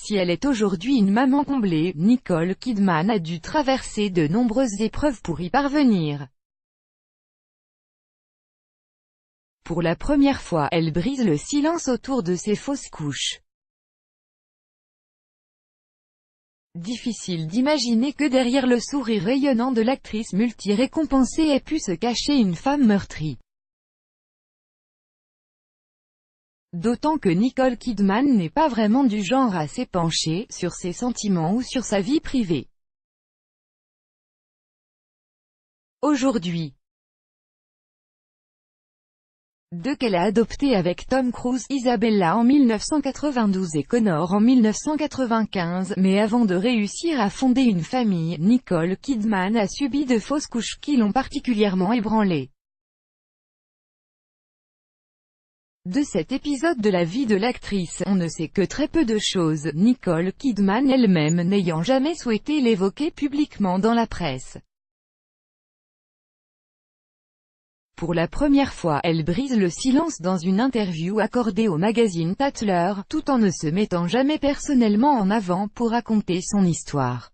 si elle est aujourd'hui une maman comblée, Nicole Kidman a dû traverser de nombreuses épreuves pour y parvenir. Pour la première fois, elle brise le silence autour de ses fausses couches. Difficile d'imaginer que derrière le sourire rayonnant de l'actrice multi-récompensée ait pu se cacher une femme meurtrie. D'autant que Nicole Kidman n'est pas vraiment du genre à s'épancher sur ses sentiments ou sur sa vie privée. Aujourd'hui, qu'elle a adopté avec Tom Cruise, Isabella en 1992 et Connor en 1995, mais avant de réussir à fonder une famille, Nicole Kidman a subi de fausses couches qui l'ont particulièrement ébranlée. De cet épisode de la vie de l'actrice, on ne sait que très peu de choses, Nicole Kidman elle-même n'ayant jamais souhaité l'évoquer publiquement dans la presse. Pour la première fois, elle brise le silence dans une interview accordée au magazine Tatler, tout en ne se mettant jamais personnellement en avant pour raconter son histoire.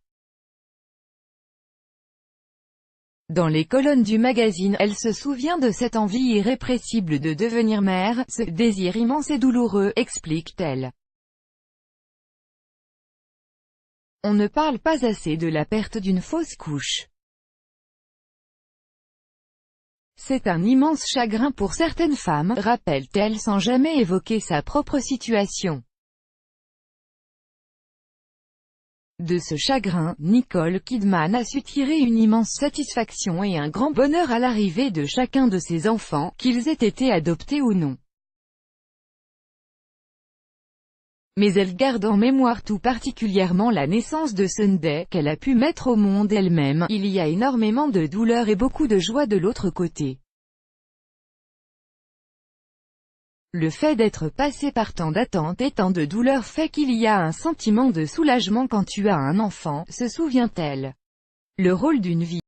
Dans les colonnes du magazine, elle se souvient de cette envie irrépressible de devenir mère, ce désir immense et douloureux, explique-t-elle. On ne parle pas assez de la perte d'une fausse couche. C'est un immense chagrin pour certaines femmes, rappelle-t-elle sans jamais évoquer sa propre situation. De ce chagrin, Nicole Kidman a su tirer une immense satisfaction et un grand bonheur à l'arrivée de chacun de ses enfants, qu'ils aient été adoptés ou non. Mais elle garde en mémoire tout particulièrement la naissance de Sunday, qu'elle a pu mettre au monde elle-même. Il y a énormément de douleur et beaucoup de joie de l'autre côté. Le fait d'être passé par tant d'attentes et tant de douleurs fait qu'il y a un sentiment de soulagement quand tu as un enfant, se souvient-elle. Le rôle d'une vie